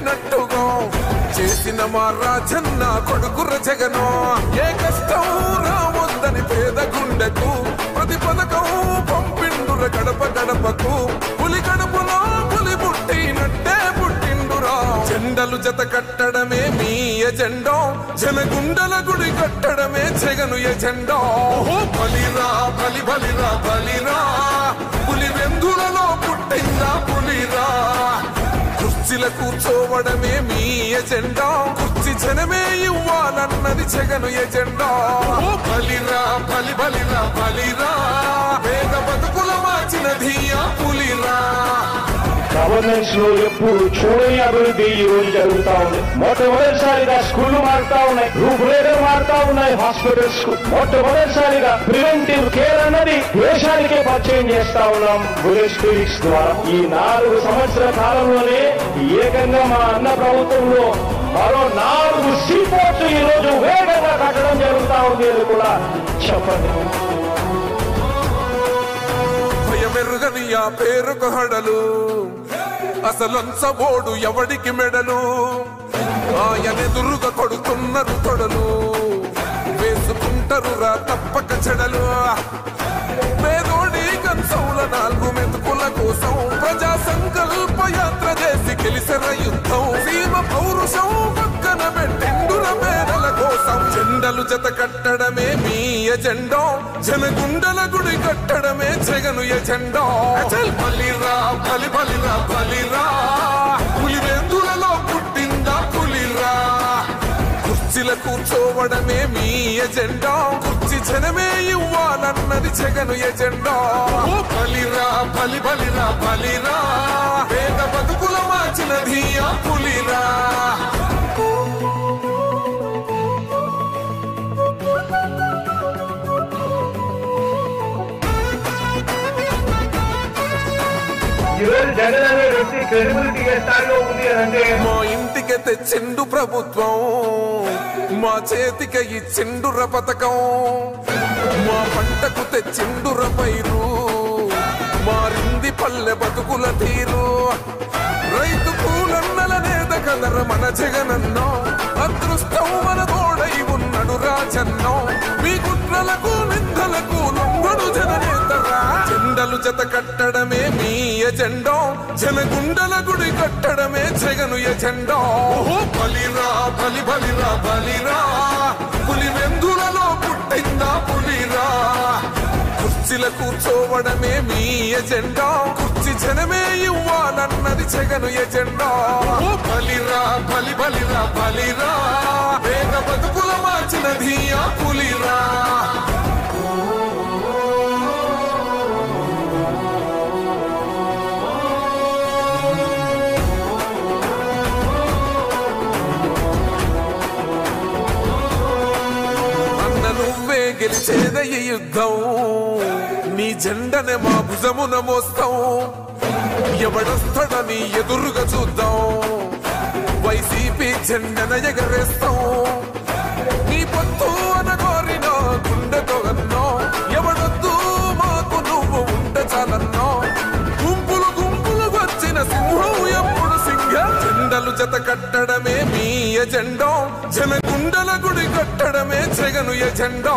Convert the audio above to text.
పెట్టినట్టుగా చేసిన మా రాజన్న కొడుకుర జగను. ఏ కష్టం రావద్దని పేద గుండెకు ప్రతి పథకం పంపిండుర గడప గడపకు. పులి గడపలో పులి పుట్టినట్టే పుట్టిండురా. జెండలు జత కట్టడమే మీ ఎజెండా, జనగుండల గుడి కట్టడమే జగను ఎజెండా. బలిరా బలి బలిరా బలిరా, పులి వెందులలో పుట్టిందా పులిరా. కుర్చీల కూర్చోవడమే మీ ఎజెండా, కుర్చీ జనమే ఇవ్వాలన్నది జగను ఎజెండా. బలిరా బలి బలిరా బలిరా, పేద బతుకుల మార్చినది ఆ పులిరా. గవర్నెన్స్ లో ఎప్పుడు చూడని అభివృద్ధి ఈ రోజు జరుగుతా ఉంది. మొట్టమొదటిసారిగా స్కూళ్లు మారుతా ఉన్నాయి, రూపురేఖలు మారుతా ఉన్నాయి. హాస్పిటల్స్ కు మొట్టమొదటిసారిగా ప్రివెంటివ్ కేర్ అన్నది దేశానికే పరిచయం చేస్తా ఉన్నాం బుల్లెట్ క్లినిక్స్ ద్వారా. ఈ 4 సంవత్సరాల కాలంలోనే ఏకంగా మా అన్న ప్రభుత్వంలో మరో 4 సీపోర్ట్స్ ఈ రోజు వేగంగా కట్టడం జరుగుతా ఉంది అని కూడా చెప్పండి. భయమెరుగని ఆ పేరుకు హడలు, అసలంచబోడు ఎవడికి మెడలు. ఆయనెదురుగా కొడుతున్నారు తొడలు, వేసుకుంటారు రా తప్పక చెడలు. పేదోడి కంచంల 4 మెతుకుల కోసం ప్రజా సంకల్ప యాత్ర చేసి గెలిసిన యుద్ధం. సీమ పౌరుషం పక్కన పెట్టిండుల పేదల కోసం. జెండలు జత కట్టడమే మీ ఎజెండా, జనగుండల గుడి కట్టడమే జగను ఎజెండా. బలిరా బలి బలిరా బలిరా, పులి వెందులలో పుట్టిందా పులిరా. కుర్చీల కూర్చోవడమే మీ ఎజెండా, కుర్చీ జనమే ఇవ్వాలన్నది జగను ఎజెండా. బలిరా బలి బలిరా బలిరా, పేద బతుకుల మార్చినది ఆ పులిరా. ఈరోజు జగన్ అనే వ్యక్తి క్రెడిబిలిటీ ఏ స్థాయిలో ఉంది అంటే మా ఇంటికి తెచ్చిండు ప్రభుత్వం, మా చేతికి ఇచ్చిండుర పథకం. మా పంటకు తెచ్చిండుర పైరు, మారింది పల్లె బతుకుల తీరు. రైతు కూలన్నల నేత కదర మన జగనన్నో, అదృష్టం మన తోడై ఉన్నడు రాజన్నో. మీ కుట్రలకు నిందలకు లొంగడు జననేతరా. జెండలు జత కట్టడమే మీ ఎజెండా, జనగుండల గుడి కట్టడమే జగను ఎజెండా. బలిరా బలి బలిరా బలిరా, పులి వెందులలో పుట్టిందా పులిరా. కుర్చీల కూర్చోవడమే మీ ఎజెండా, కుర్చీ జనమే ఇవ్వాలన్నది జగను ఎజెండా. బలిరా బలి బలిరా బలిరా, పేద బతుకుల మార్చినది ఆ పులిరా. నువ్వే గెలిచేద ఈ యుద్ధం, నీ జెండనే మా భుజమున మోస్తాం. ఎవడొస్తాడని ఎదురుగా చూద్దాం, వైసీపీ జెండన ఎగరేస్తాం. నీ పొత్తు అనగోరిన గుండెతో అన్నో, ఎవడొద్దు మాకు నువ్వు ఉంటే చాలన్నో. గుంపులు గుంపులు వచ్చిన సింహం ఎప్పుడు సింగ. జెండలు జత కట్టడమే మీ ఎజెండా, జనగుండల గుడి కట్టడమే జగను ఎజెండా.